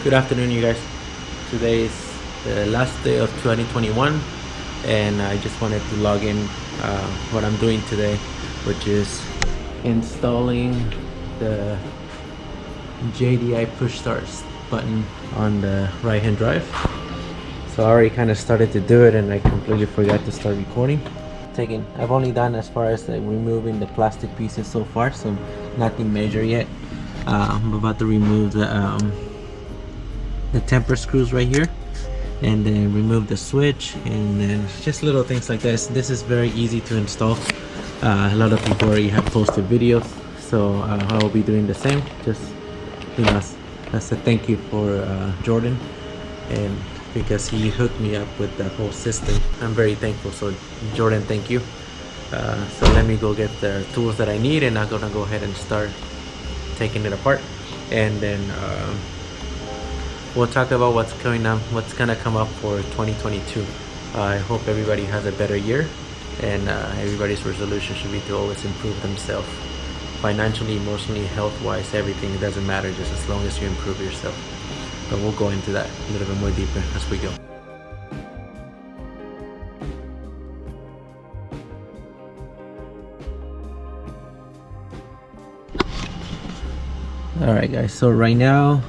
Good afternoon, you guys. Today is the last day of 2021 and I just wanted to log in what I'm doing today, which is installing the JDI push start button on the right hand drive. So I already kind of started to do it and I completely forgot to start recording. I've only done as far as like removing the plastic pieces so far, so nothing major yet. I'm about to remove the temper screws right here, and then remove the switch, and then just little things like this. This is very easy to install. A lot of people already have posted videos, so I will be doing the same. Just, you know, as a thank you for Jordan, and because he hooked me up with that whole system. I'm very thankful. So Jordan, thank you. So let me go get the tools that I need, and I'm gonna go ahead and start taking it apart, and then we'll talk about what's gonna come up for 2022. I hope everybody has a better year, and everybody's resolution should be to always improve themselves financially, emotionally, health-wise, everything. It doesn't matter, just as long as you improve yourself. But we'll go into that a little bit more deeper as we go. Alright guys, so right now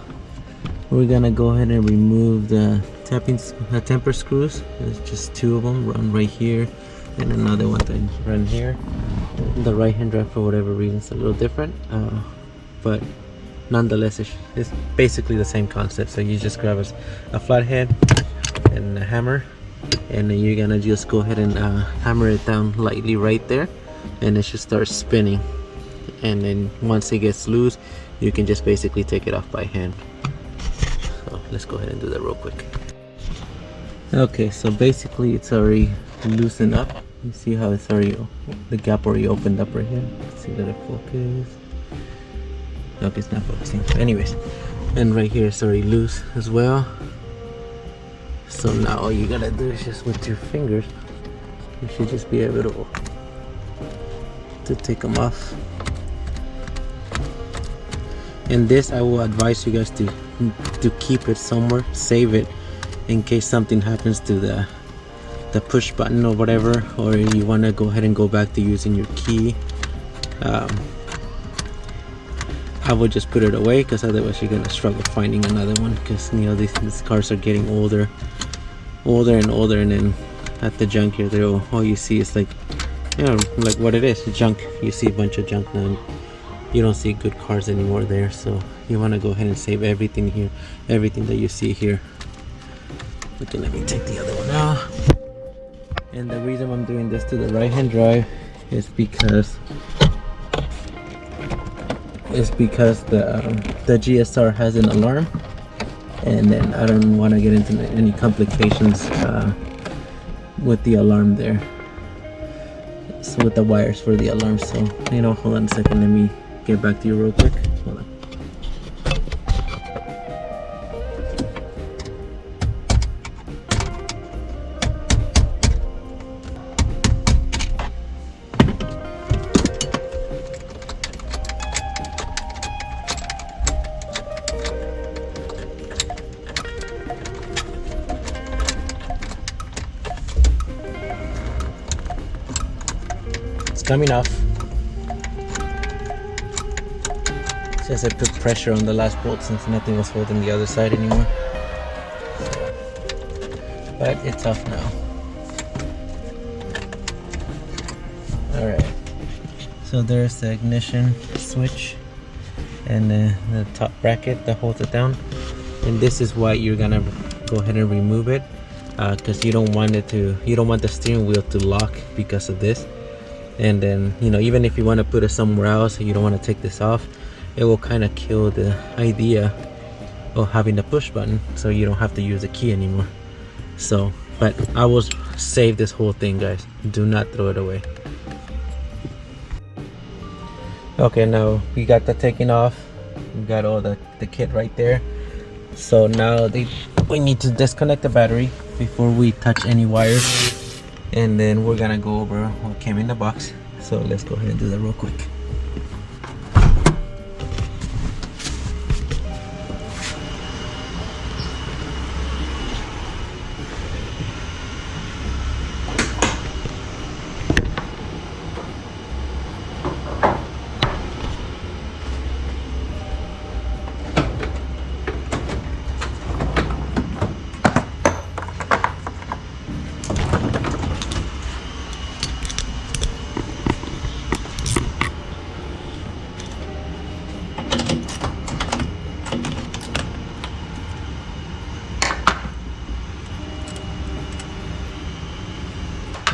we're gonna go ahead and remove the temper screws. There's just two of them, one right here and another one that run here. The right hand drive, for whatever reason, is a little different, but nonetheless it's basically the same concept. So you just grab a flathead and a hammer, and then you're gonna just go ahead and hammer it down lightly right there, and it should start spinning. And then once it gets loose, you can just basically take it off by hand. So let's go ahead and do that real quick. Okay, so basically it's already loosened up. You see how it's already, the gap already opened up right here. Let's see that it focus. Nope, it's not focusing. Anyways, and right here it's already loose as well. So now all you gotta do is just with your fingers, you should just be able to take them off. And this, I will advise you guys to keep it somewhere, save it in case something happens to the push button or whatever, or you want to go ahead and go back to using your key. I would just put it away, because otherwise you're gonna struggle finding another one, because you know these cars are getting older and older, and then at the junkyard there, all you see is like, you know, like what it is, junk. You see a bunch of junk now. You don't see good cars anymore there, so you want to go ahead and save everything here, everything that you see here. Okay, let me take the other one out. And the reason I'm doing this to the right hand drive is because the GSR has an alarm, and then I don't want to get into any complications with the alarm there. So with the wires for the alarm. So, you know, hold on a second, let me get back to you real quick. Hold on. It's coming off. Just I put pressure on the last bolt since nothing was holding the other side anymore. But it's off now. Alright. So there's the ignition switch and the top bracket that holds it down. And this is why you're gonna go ahead and remove it, because you don't want the steering wheel to lock because of this. And then, you know, even if you want to put it somewhere else, you don't want to take this off, it will kind of kill the idea of having the push button, so you don't have to use the key anymore. So, but I will save this whole thing, guys. Do not throw it away. Okay, now we got that taken off. We got all the kit right there. So now we need to disconnect the battery before we touch any wires, and then we're gonna go over what came in the box. So let's go ahead and do that real quick.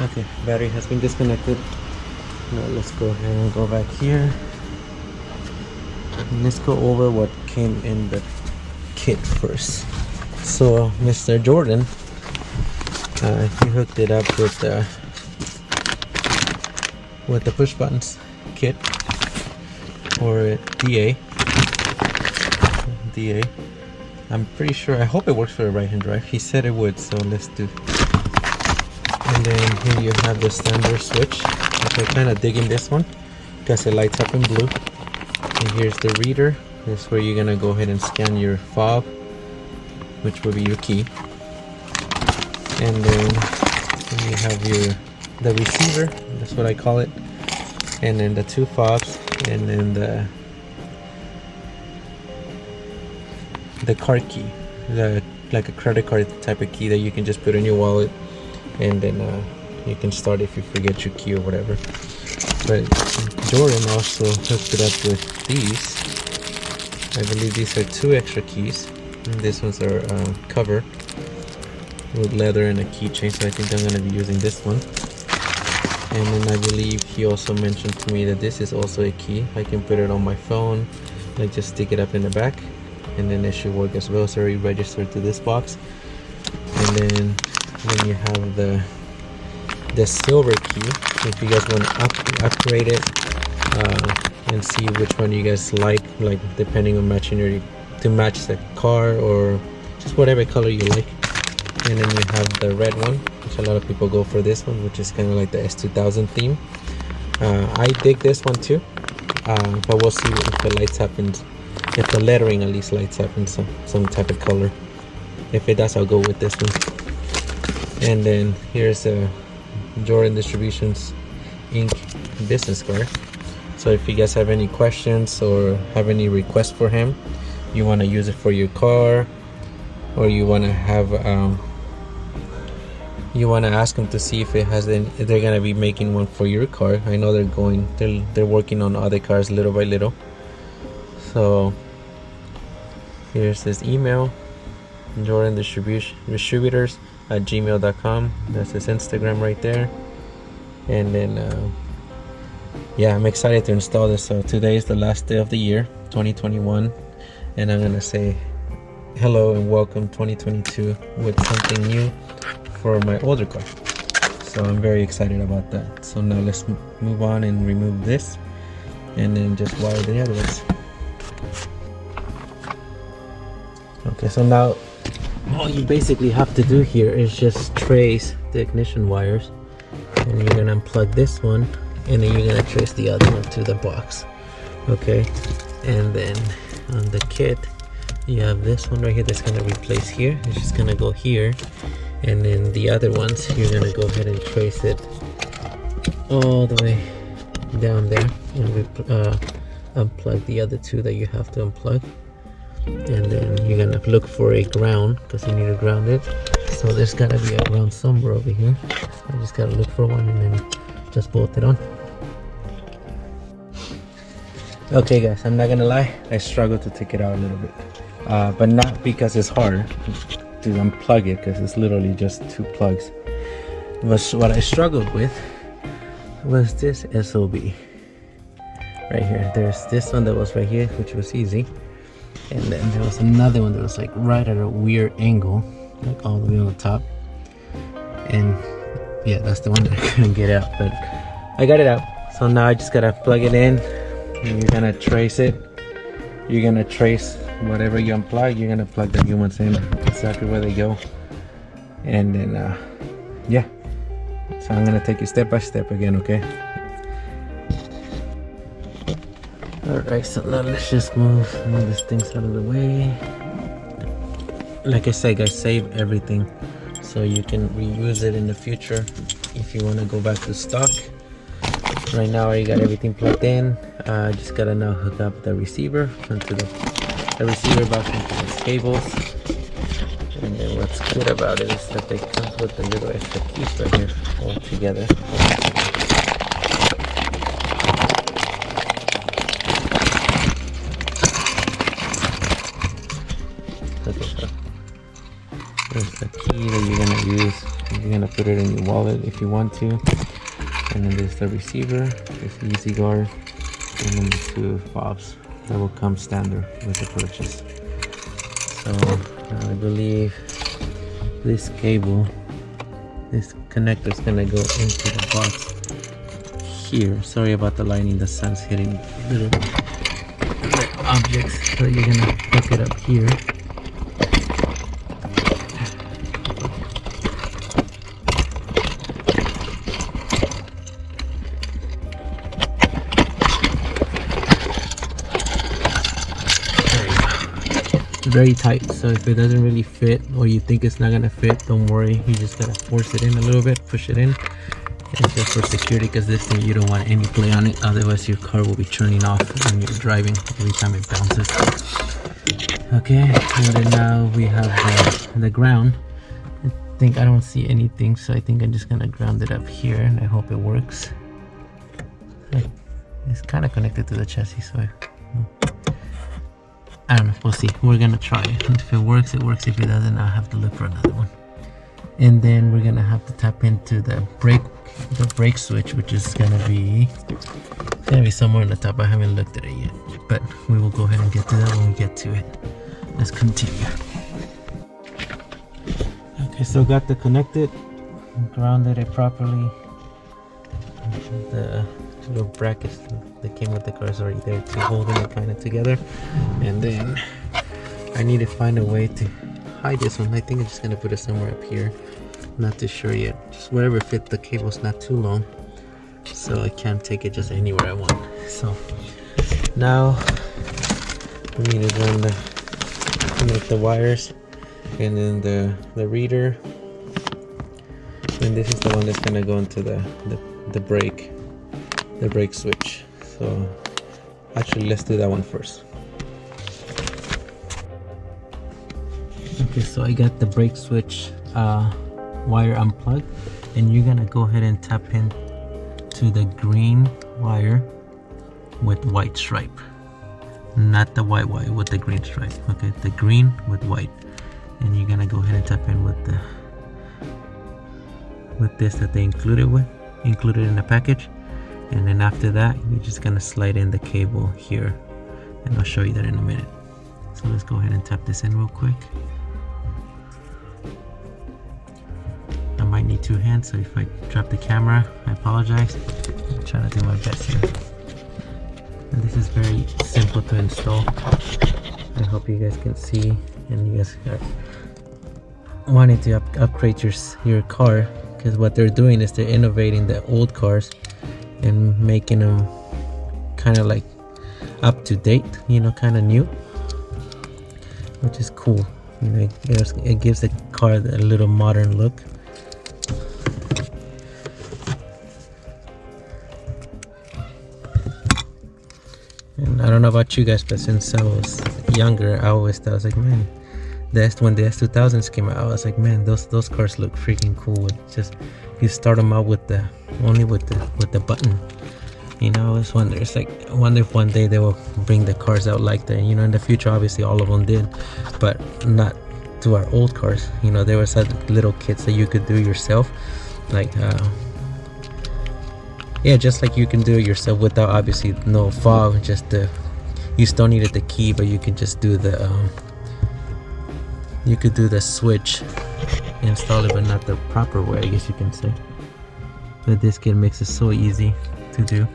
Okay, battery has been disconnected. Now let's go ahead and go back here. And let's go over what came in the kit first. So Mr. Jordan, he hooked it up with the push buttons kit, or DA. I'm pretty sure, I hope it works for a right hand drive. He said it would, so let's do. And then here you have the standard switch. Okay, kind of digging this one because it lights up in blue. And here's the reader. This is where you're gonna go ahead and scan your fob, which will be your key. And then you have the receiver, that's what I call it. And then the two fobs, and then the card key, like a credit card type of key that you can just put in your wallet, and then you can start if you forget your key or whatever. But Jordan also hooked it up with these. I believe these are 2 extra keys. And these ones are covered with leather and a keychain, so I think I'm going to be using this one. And then I believe he also mentioned to me that this is also a key. I can put it on my phone, like just stick it up in the back, and then it should work as well. So already registered to this box. And then you have the silver key. If you guys want to upgrade it and see which one you guys like depending on to match the car or just whatever color you like. And then you have the red one, which a lot of people go for this one, which is kind of like the S2000 theme. I dig this one too, but we'll see if it lights up and if the lettering at least lights up in some type of color. If it does, I'll go with this one. And then here's a Jordan Distributions Inc. business card. So if you guys have any questions or have any requests for him, you want to use it for your car, or you want to have you want to ask him to see if it has if they're gonna be making one for your car. I know they're working on other cars little by little. So here's his email, Jordan Distributors at gmail.com. That's his Instagram right there. And then yeah, I'm excited to install this. So today is the last day of the year 2021, and I'm gonna say hello and welcome 2022 with something new for my older car. So I'm very excited about that. So now let's move on and remove this, and then just wire the other ones. Okay, so now all you basically have to do here is just trace the ignition wires, and you're gonna unplug this one, and then you're gonna trace the other one to the box. Okay, and then on the kit you have this one right here that's gonna replace here. It's just gonna go here, and then the other ones you're gonna go ahead and trace it all the way down there, and unplug the other two that you have to unplug. And then you're gonna look for a ground because you need to ground it. So there's gotta be a ground somewhere over here. I just gotta look for one and then just bolt it on. Okay guys, I'm not gonna lie, I struggled to take it out a little bit, but not because it's hard to unplug it, because it's literally just 2 plugs. But what I struggled with was this SOB right here. There's this one that was right here, which was easy. And then there was another one that was like right at a weird angle, like all the way on the top. And yeah, that's the one that I couldn't get out, but I got it out. So now I just gotta plug it in, and you're gonna trace it. You're gonna trace whatever you unplug, you're gonna plug the new ones in exactly where they go. And then yeah, so I'm gonna take you step by step again, okay? Alright, so now let's just move these things out of the way. Like I said guys, save everything so you can reuse it in the future if you want to go back to stock. Right now I got everything plugged in. Just gotta now hook up the receiver onto the receiver box into these cables. And then what's good about it is that they come with the little extra keys right here all together. There's the key that you're gonna use. You're gonna put it in your wallet if you want to. And then there's the receiver, there's the easy guard, and then the 2 fobs that will come standard with the purchase. So I believe this cable, this connector is gonna go into the box here. Sorry about the lighting, the sun's hitting little objects. So you're gonna hook it up here. Very tight, so if it doesn't really fit or you think it's not gonna fit, don't worry, you just gotta force it in a little bit, push it in. It's just for security, because this thing, you don't want any play on it, otherwise your car will be turning off when you're driving every time it bounces. Okay, and then now we have the ground. I don't see anything, so I think I'm just gonna ground it up here, and I hope it works. It's kind of connected to the chassis, so I don't know, we'll see. We're gonna try it. If it works, it works. If it doesn't, I'll have to look for another one. And then we're gonna have to tap into the brake switch, which is gonna be somewhere on the top. I haven't looked at it yet, but we will go ahead and get to that when we get to it. Let's continue. Okay, so got the connected, grounded it properly. The little brackets that came with the car is already there to holding it kind of together. And then I need to find a way to hide this one. I think I'm just gonna put it somewhere up here. Not too sure yet. Just wherever fit. The cable's not too long, so I can't take it just anywhere I want. So now we need to run connect the wires, and then the reader. And this is the one that's gonna go into the brake switch. So actually, let's do that one first. Okay, so I got the brake switch wire unplugged, and you're gonna go ahead and tap in to the green wire with white stripe, not the white wire with the green stripe. Okay, the green with white, and you're gonna go ahead and tap in with this that they included in the package. And then after that, you're just gonna slide in the cable here, and I'll show you that in a minute. So let's go ahead and tap this in real quick. I might need 2 hands, so if I drop the camera, I apologize. I'm trying to do my best here. And this is very simple to install. I hope you guys can see, and you guys are wanting to upgrade your car, because what they're doing is they're innovating the old cars and making them kind of like up to date, you know, kind of new, which is cool. You know, it gives the car a little modern look. And I don't know about you guys, but since I was younger, I always thought, I was like, man, when the S2000s came out, I was like, man, those cars look freaking cool. With just, if you start them out with only with the button, you know. I always wonder, it's like, I wonder if one day they will bring the cars out like that. You know, in the future, obviously all of them did, but not to our old cars. You know, there was little kits that you could do yourself, like yeah, just like you can do it yourself without obviously no fog. Just you still needed the key, but you could just do the you could do the switch, install it, but not the proper way, I guess you can say. But this kit makes it so easy to do.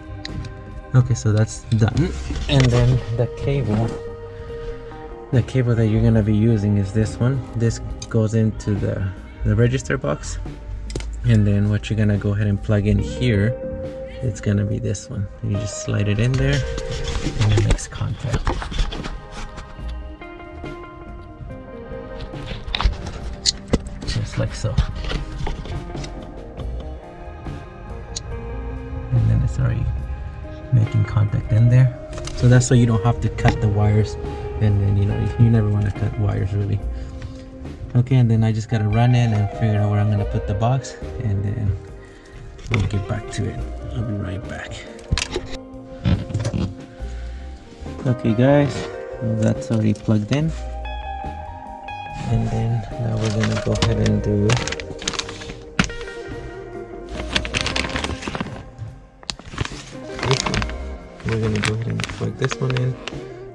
Okay, so that's done. And then the cable that you're gonna be using is this one. This goes into the register box, and then what you're gonna go ahead and plug in here, it's gonna be this one. You just slide it in there, and it makes contact. Just like so. And then it's already making contact in there. So that's so you don't have to cut the wires, and then, you know, you never want to cut wires really. Okay, and then I just gotta run in and figure out where I'm gonna put the box, and then we'll get back to it. I'll be right back. Okay guys, well, that's already plugged in. And then now we're gonna go ahead and do this one. We're gonna go ahead and plug this one in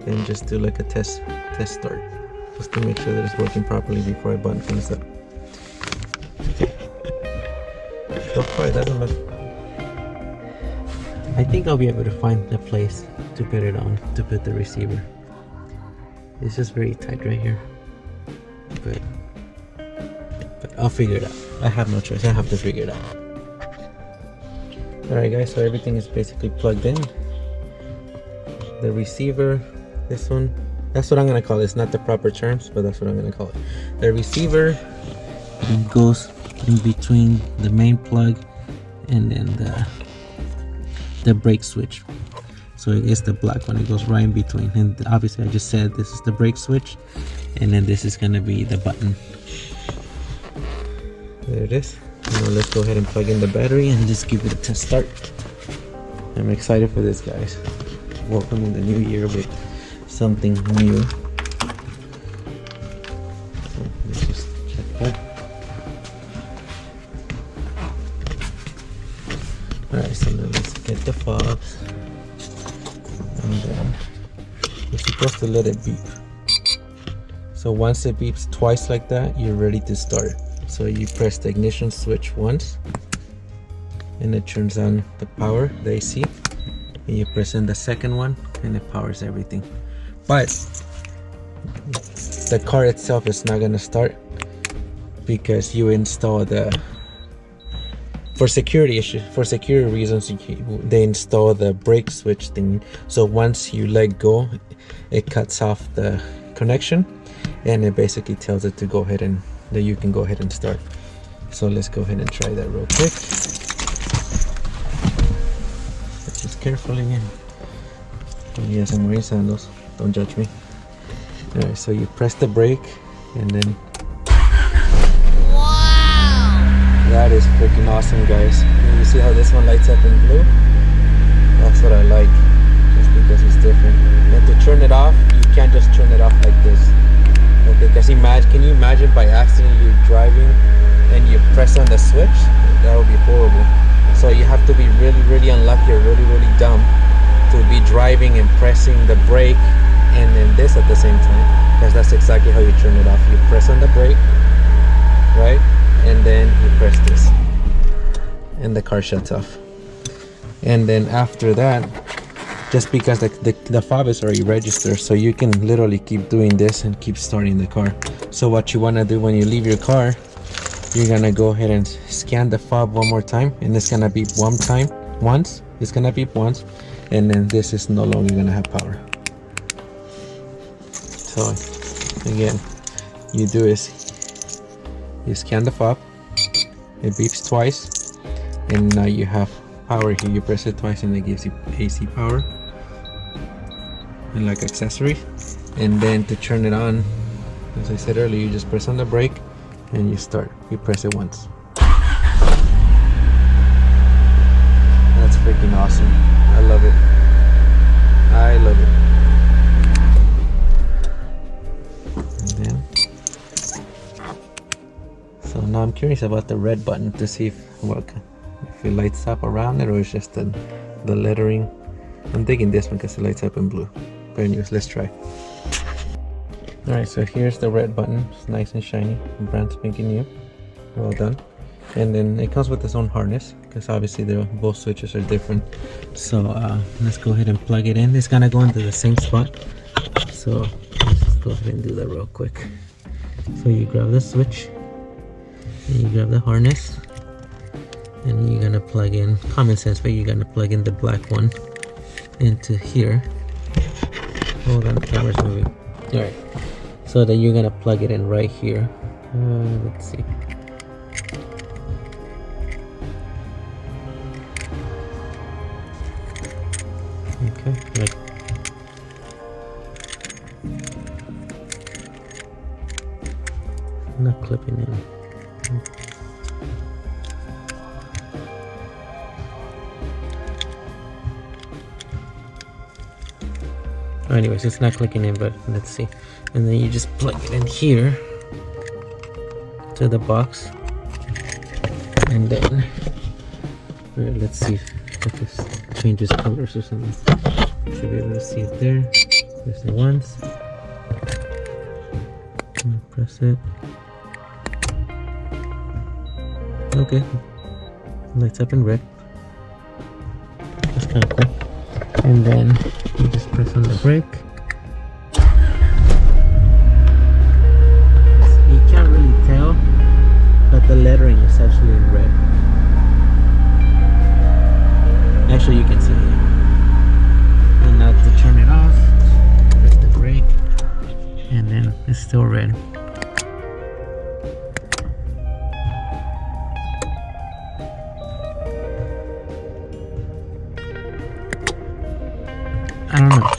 and just do like a test start, just to make sure that it's working properly before I button things up. So far it doesn't look. I think I'll be able to find a place to put it on, to put the receiver. It's just very tight right here, but I'll figure it out. I have no choice. I have to figure it out. Alright guys, so everything is basically plugged in. The receiver, this one, that's what I'm gonna call it. It's not the proper terms, but that's what I'm gonna call it. The receiver goes in between the main plug and then the brake switch. So it is the black one, it goes right in between. And obviously I just said this is the brake switch, and then this is gonna be the button. There it is. Now let's go ahead and plug in the battery and just give it a test start. I'm excited for this, guys. Welcome in the new year with something new. So let's just check that. Alright, so now let's get the fobs. And then you're supposed to let it beep. So once it beeps twice like that, you're ready to start. So you press the ignition switch once and it turns on the power, the AC, and you press in the second one and it powers everything. But the car itself is not gonna start because you install the, for security reasons, they install the brake switch thing. So once you let go, it cuts off the connection and it basically tells it to go ahead and that you can go ahead and start. So let's go ahead and try that real quick. Just carefully in. Yes, I'm wearing sandals. Don't judge me. Alright, so you press the brake and then. Wow! That is freaking awesome, guys. You see how this one lights up in blue? That's what I like, just because it's different. And to turn it off, you can't just turn it off like this. Okay, because can you imagine by accident you're driving and you press on the switch? That would be horrible. So you have to be really unlucky or really dumb to be driving and pressing the brake and then this at the same time, because that's exactly how you turn it off. You press on the brake, right, and then you press this and the car shuts off. And then after that, just because the fob is already registered, so you can literally keep doing this and keep starting the car. So what you want to do when you leave your car, you're gonna go ahead and scan the fob one more time, and it's gonna beep once. It's gonna beep once, and then this is no longer gonna have power. So again, you do is you scan the fob, it beeps twice, and now you have power here. You press it twice and it gives you AC power and like accessory. And then to turn it on, as I said earlier, you just press on the brake and you start. You press it once. That's freaking awesome. I love it. I love it. And then, so now I'm curious about the red button to see if it lights up around it or it's just the lettering. I'm digging this one because it lights up in blue. But anyways, let's try. Alright, so here's the red button. It's nice and shiny, brand spanking new. Well done. And then it comes with its own harness, because obviously both switches are different. So let's go ahead and plug it in. It's gonna go into the same spot. So let's just go ahead and do that real quick. So you grab the switch, and you grab the harness, and you're gonna plug in, common sense, but you're gonna plug in the black one into here. Hold on, the camera's moving. Alright, so that you're gonna plug it in right here. Let's see. Okay, right. Not clipping in. Anyways, it's not clicking in, but let's see. And then you just plug it in here to the box, and then let's see if this changes colors or something. Should be able to see it there. Press it once. Press it. Okay, lights up in red. That's kind of cool. And then you just press on the brake. You can't really tell, but the lettering is actually in red. Actually, you can see it. And now to turn it off, press the brake, and then it's still red. I don't know.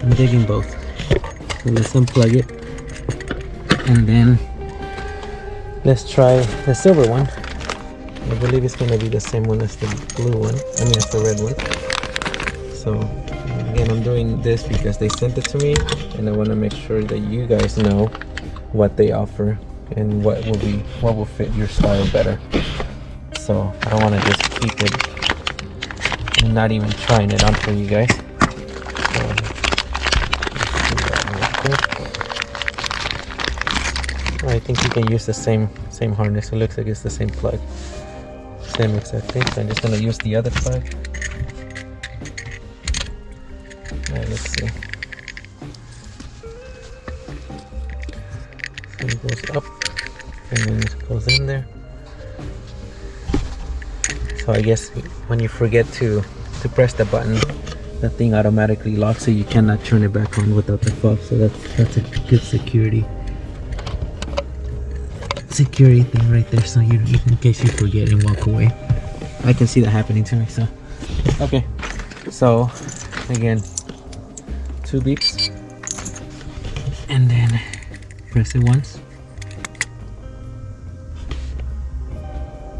I'm digging both. So let's unplug it. And then let's try the silver one. I believe it's going to be the same one as the blue one. I mean, as the red one. So again, I'm doing this because they sent it to me, and I want to make sure that you guys know what they offer and what will fit your style better. So I don't want to just keep it and not even trying it on for you guys. So, I think you can use the same harness. It looks like it's the same plug, same exact thing. So I'm just gonna use the other plug. Alright, let's see. So it goes up and then it goes in there. So I guess when you forget to press the button, the thing automatically locks, so you cannot turn it back on without the fob. So that's a good security thing right there. So you, in case you forget and walk away, I can see that happening to me. So okay, so again, 2 beeps, and then press it once.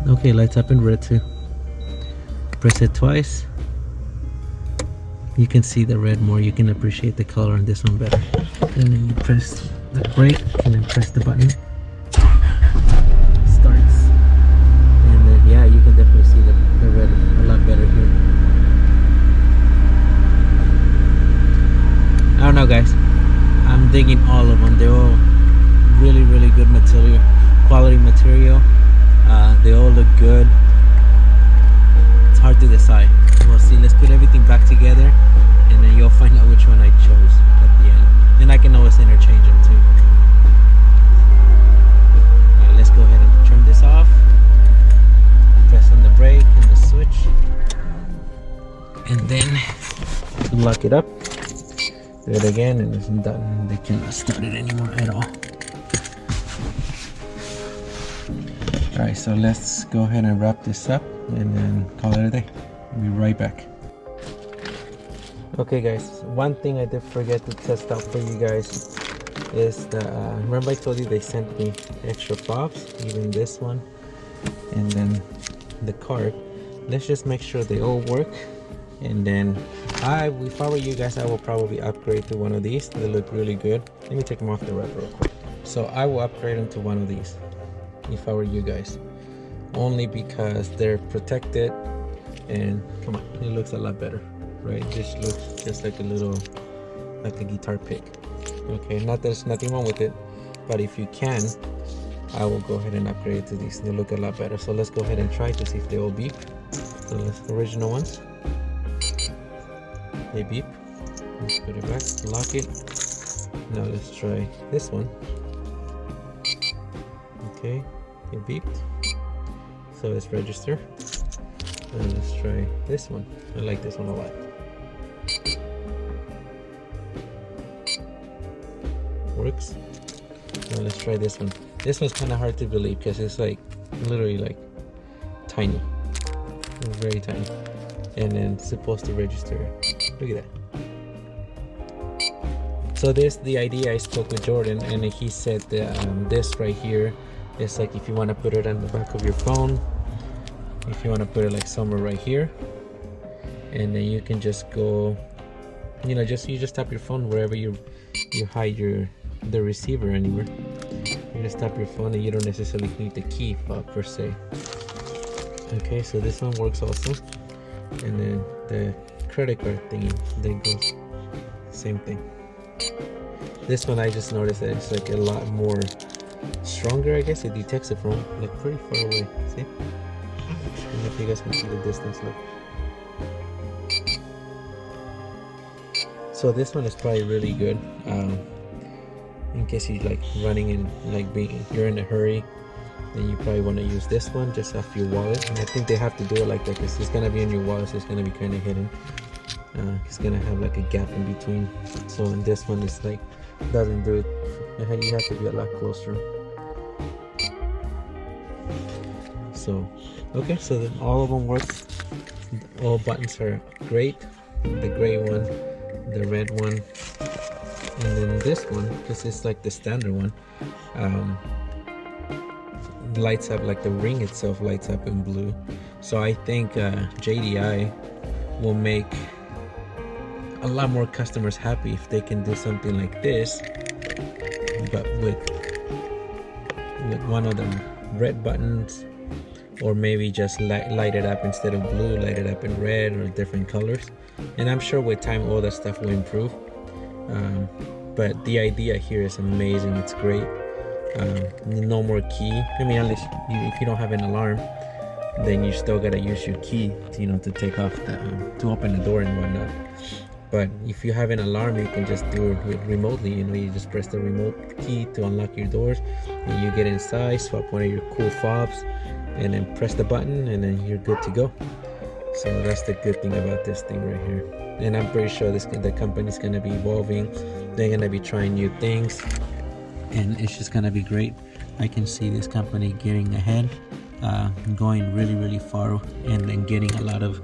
Okay, lights up in red too. Press it twice. You can see the red more. You can appreciate the color on this one better. And then you press the brake and then press the button. It starts. And then yeah, you can definitely see the red a lot better here. I don't know, guys. I'm digging all of them. They're all really good material, quality material. They all look good. It's hard to decide. We'll see. Let's put everything back together, and then you'll find out which one I chose at the end. And I can always interchange them too. Alright, let's go ahead and turn this off. Press on the brake and the switch, and then lock it up. Do it again, and it's done. They cannot start it anymore at all. Alright, so let's go ahead and wrap this up and then call it a day. I'll be right back. Okay guys, one thing I did forget to test out for you guys is the, remember I told you they sent me extra fobs, even this one, and then the card. Let's just make sure they all work, and then if I were you guys, I will probably upgrade to one of these. They look really good. Let me take them off the rack real quick. So I will upgrade them to one of these if I were you guys, only because they're protected, and come on, it looks a lot better, right? This looks just like a guitar pick. Okay, not that there's nothing wrong with it, but if you can, I will go ahead and upgrade it to these. They look a lot better. So let's go ahead and try to see if they all beep. So let's, original ones, they beep. Let's put it back, lock it. Now let's try this one. Okay, it beeped, so let's register. And let's try this one. I like this one a lot. Works. Now let's try this one. This one's kind of hard to believe because it's like literally like tiny. It's very tiny. And then it's supposed to register. Look at that. So the idea, I spoke with Jordan, and he said that this right here is like if you want to put it on the back of your phone, if you want to put it like somewhere right here, and then you can just go, you just tap your phone wherever you hide the receiver anywhere, you're gonna stop your phone and you don't necessarily need the key fob per se. Okay, so this one works also. And then the credit card thingy, then goes same thing. This one I just noticed that it's like a lot more stronger, I guess. It detects it from like pretty far away. See? I don't know if you guys can see the distance. Look. So this one is probably really good in case you're like running and like you're in a hurry. Then you probably want to use this one just off your wallet. And I think they have to do it like that because it's gonna be in your wallet, so it's gonna be kind of hidden. It's gonna have like a gap in between. So in this one, it's like doesn't do it. You have to be a lot closer. So okay, so then all of them works. All buttons are great. The gray one, the red one, and then this one, because it's like the standard one, lights up, like the ring itself lights up in blue. So I think JDI will make a lot more customers happy if they can do something like this, but with one of the red buttons, or maybe just light it up instead of blue, light it up in red or different colors. And I'm sure with time all that stuff will improve, but the idea here is amazing. It's great. No more key. I mean, unless if you don't have an alarm, then you still gotta use your key to, to take off to open the door and whatnot. But if you have an alarm, you can just do it remotely. You just press the remote key to unlock your doors, and you get inside, swap one of your cool fobs, and then press the button, and then you're good to go. So that's the good thing about this thing right here. And I'm pretty sure the company's gonna be evolving. They're gonna be trying new things, and it's just gonna be great. I can see this company getting ahead, going really, really far, and getting a lot of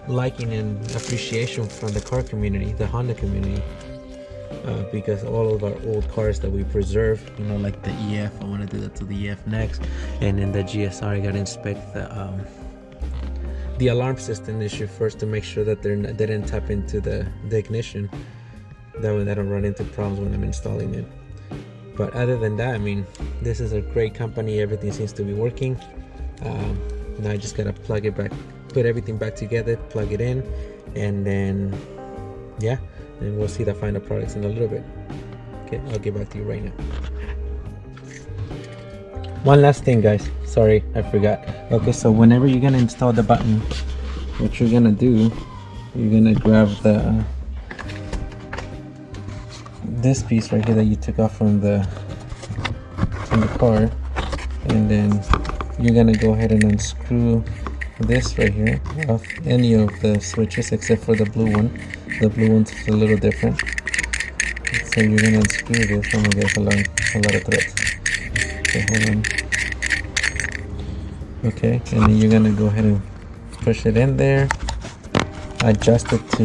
liking and appreciation from the car community, the Honda community, because all of our old cars that we preserve, like the EF, I want to do that to the EF next, and in the GSR I got to inspect the alarm system issue first to make sure that they didn't tap into the ignition. That way I don't run into problems when I'm installing it. But other than that, I mean, this is a great company. Everything seems to be working. Now I just gotta plug it back, put everything back together, plug it in, and then yeah, and we'll see the final products in a little bit. Okay, I'll get back to you right now. One last thing, guys, sorry I forgot. Okay, so whenever you're gonna install the button, what you're gonna do, you're gonna grab this piece right here that you took off from the car, and then you're gonna go ahead and unscrew this right here off any of the switches except for the blue one. The blue one's a little different. So you're gonna unscrew this. Oh my gosh, a lot of threads. Okay, hold on. Okay, and then you're gonna go ahead and push it in there. Adjust it to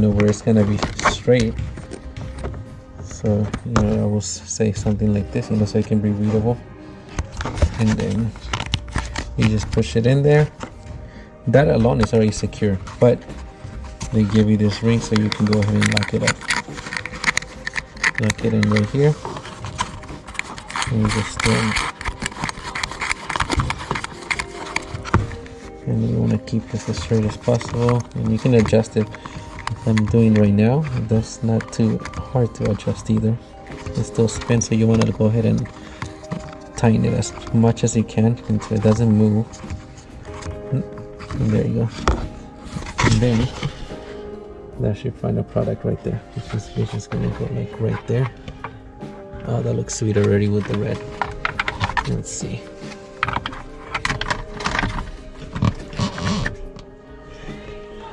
where it's gonna be straight. So I will say something like this, so it can be readable. And then you just push it in there. That alone is already secure, but they give you this ring so you can go ahead and lock it up. Lock it in right here. And you just and you want to keep this as straight as possible, and you can adjust it. I'm doing right now, that's not too hard to adjust either. It still spins, so you want to go ahead and tighten it as much as you can until it doesn't move. And there you go. And then that's your final product right there. It's just gonna go like right there. Oh, that looks sweet already with the red. Let's see.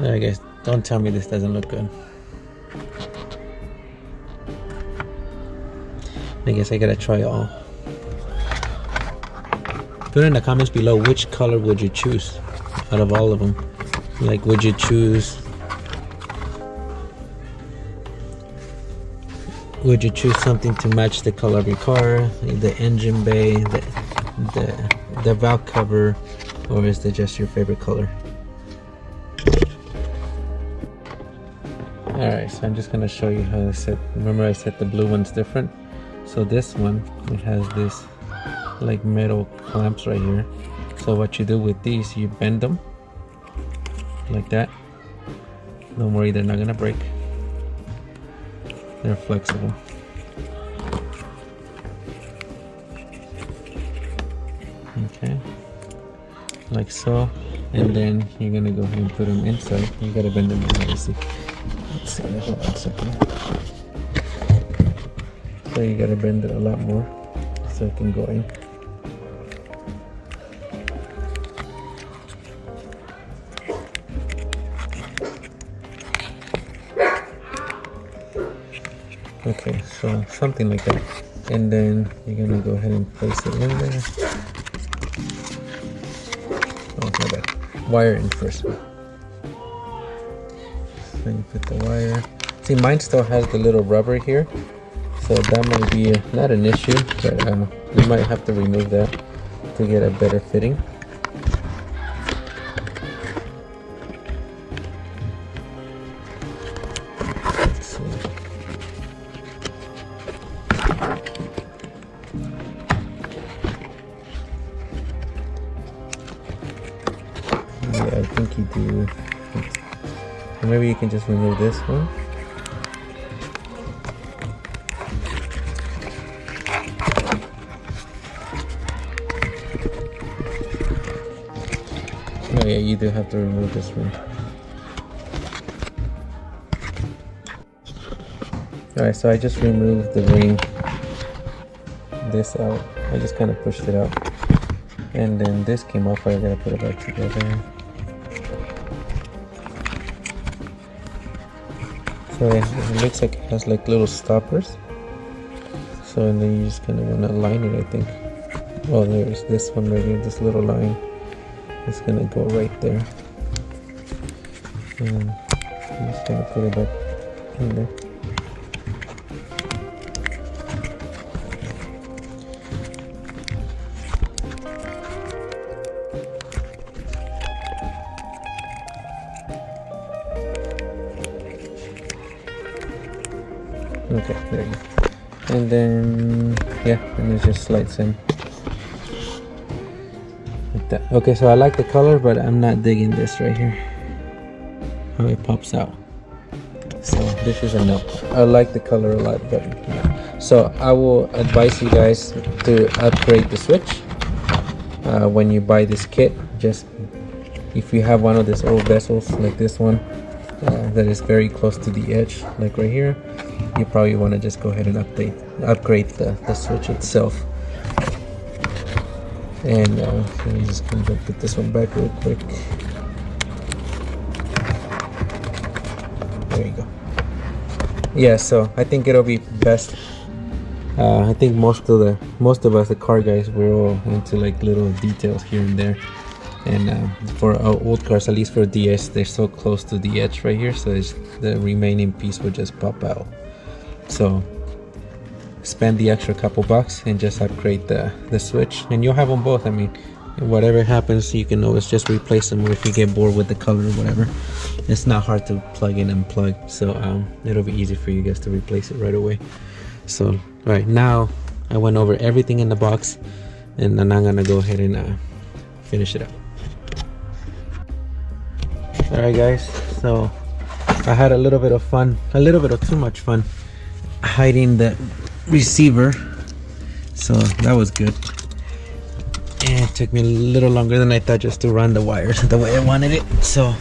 Alright guys, don't tell me this doesn't look good. I guess I gotta try it all. Put in the comments below, which color would you choose out of all of them? Like, would you choose something to match the color of your car, the engine bay, the valve cover, or is it just your favorite color? Alright, so I'm just gonna show you how to set. Remember I said the blue one's different, So this one, it has this like metal clamps right here. So what you do with these, you bend them like that. Don't worry, they're not gonna break. They're flexible. Okay, like so. And then you're gonna go ahead and put them inside. You gotta bend them in, obviously. Let's see, hold on a second. So you gotta bend it a lot more so it can go in. Okay, so something like that. And then you're gonna go ahead and place it in there. Oh, my bad. Wire in first. So you put the wire. See, mine still has the little rubber here. So that might be not an issue, but we might have to remove that to get a better fitting. Let's see. Yeah, I think you do. Or maybe you can just remove this one. Oh yeah, you do have to remove this one. Alright, so I just removed the ring, this out. I just kind of pushed it out. And then this came off, I gotta put it back together. So it looks like it has like little stoppers. So and then you just kind of want to line it, I think. Oh, there's this one right here, this little line. It's gonna go right there. And I'm just gonna put it back in there. Okay, there you go. And then, yeah, and it just slides in. Like that. Okay, so I like the color, but I'm not digging this right here. How it pops out. So this is a no. I like the color a lot, but no. So I will advise you guys to upgrade the switch. When you buy this kit, just if you have one of these old vessels like this one, that is very close to the edge, like right here, you probably want to just go ahead and upgrade the switch itself. And let me just kind of put this one back real quick. There you go. Yeah, so I think it'll be best. I think most of us, the car guys, we're all into like little details here and there. And for our old cars, at least for DS, they're so close to the edge right here, so the remaining piece will just pop out. So spend the extra couple bucks and just upgrade the switch, and you'll have them both. I mean, whatever happens, you can always just replace them if you get bored with the color or whatever. It's not hard to plug in and plug, so it'll be easy for you guys to replace it right away. So right now I went over everything in the box, and then I'm gonna go ahead and finish it up. Alright guys, so I had a little bit of fun, a little bit of too much fun, hiding the receiver, so that was good. And it took me a little longer than I thought just to run the wires the way I wanted it. So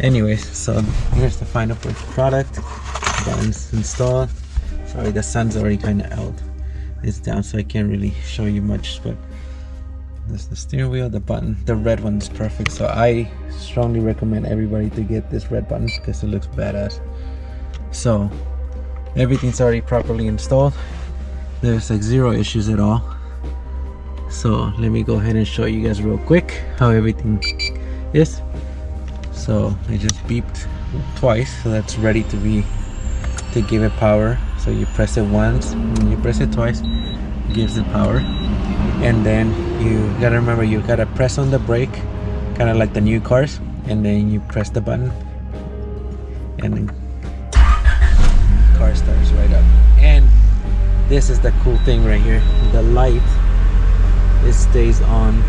anyways, so here's the final product. Buttons installed. Sorry, the sun's already kind of out. It's down, so I can't really show you much, but this is the steering wheel. The button, the red one is perfect, so I strongly recommend everybody to get this red button because it looks badass. So everything's already properly installed. There's like zero issues at all. So let me go ahead and show you guys real quick how everything is. So I just beeped twice, so that's ready to give it power. So you press it once and you press it twice, it gives it power. And then you gotta remember, you gotta press on the brake, kind of like the new cars, and then you press the button and then car starts right up. And this is the cool thing right here. The light, it stays on,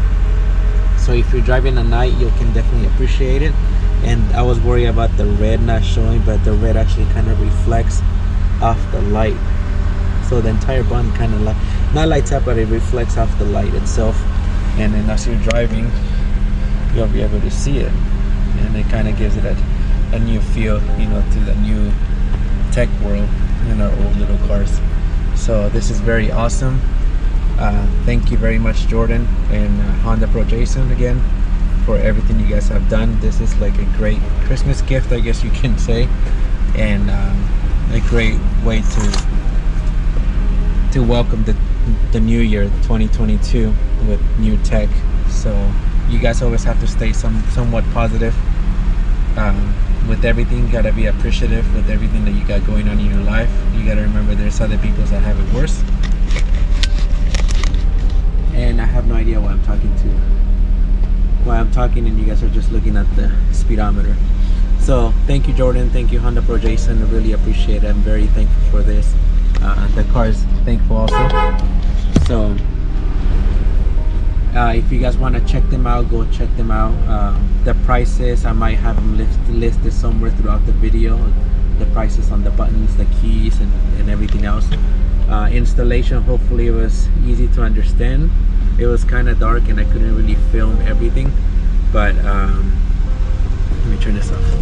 so if you're driving at night, you can definitely appreciate it. And I was worried about the red not showing, but the red actually kind of reflects off the light, so the entire bond kind of not lights up, but it reflects off the light itself. And then as you're driving, you'll be able to see it, and it kind of gives it a new feel, you know, to the new tech world in our old little cars. So this is very awesome. Thank you very much, Jordan and Honda Pro Jason, again, for everything you guys have done. This is like a great Christmas gift, I guess you can say, and a great way to welcome the new year 2022 with new tech. So you guys always have to stay somewhat positive with everything. You gotta be appreciative with everything that you got going on in your life. You gotta remember there's other people that have it worse. And I have no idea why I'm talking and you guys are just looking at the speedometer. So thank you, Jordan. Thank you, Honda Pro Jason. I really appreciate it. I'm very thankful for this. The car is thankful also. So if you guys want to check them out, go check them out. The prices, I might have them listed somewhere throughout the video. The prices on the buttons, the keys, and everything else. Installation, hopefully it was easy to understand. It was kind of dark and I couldn't really film everything, but let me turn this off.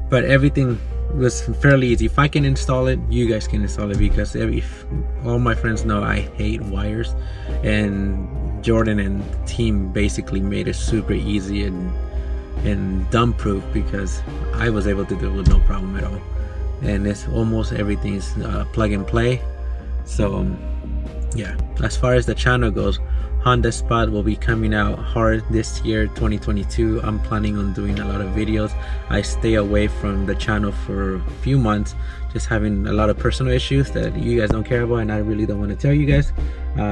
But everything was fairly easy. If I can install it, you guys can install it, because all my friends know I hate wires, and Jordan and the team basically made it super easy and dumb proof, because I was able to do it with no problem at all. And it's almost everything's plug and play. So yeah, as far as the channel goes, Honda Spot will be coming out hard this year, 2022. I'm planning on doing a lot of videos. I stay away from the channel for a few months, just having a lot of personal issues that you guys don't care about, and I really don't want to tell you guys.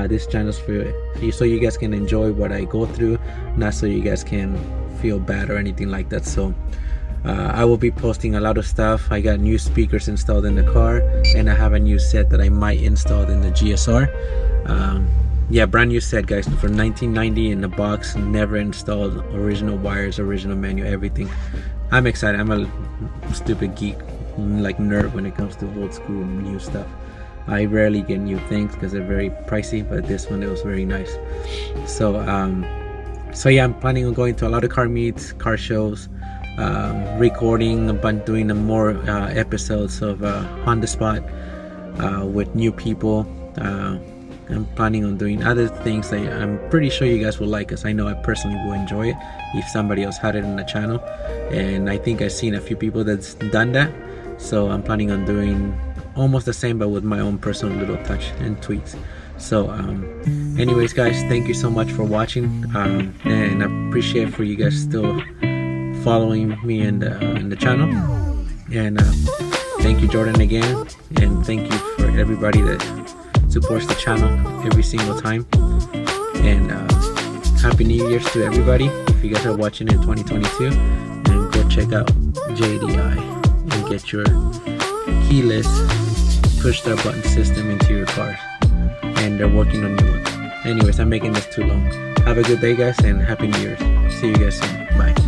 This channel's for you, so you guys can enjoy what I go through, not so you guys can feel bad or anything like that. So I will be posting a lot of stuff. I got new speakers installed in the car, and I have a new set that I might install in the GSR. Yeah, brand new set, guys, for $19.90 in the box. Never installed, original wires, original manual, everything. I'm excited. I'm a stupid geek, like nerd when it comes to old school new stuff. I rarely get new things because they're very pricey, but this one, it was very nice. So yeah, I'm planning on going to a lot of car meets, car shows, recording a bunch, doing more episodes of Honda Spot with new people. I'm planning on doing other things that I'm pretty sure you guys will like, because I know I personally will enjoy it if somebody else had it in the channel, and I think I've seen a few people that's done that. So I'm planning on doing almost the same, but with my own personal little touch and tweaks. So anyways, guys, thank you so much for watching, and I appreciate for you guys still following me in the channel. And thank you, Jordan, again, and thank you for everybody that supports the channel every single time. And happy New Year's to everybody if you guys are watching in 2022, and go check out JDI and get your keyless push start button system into your car, and they're working on new ones. Anyways, I'm making this too long. Have a good day, guys, and happy New Year's. See you guys soon. Bye.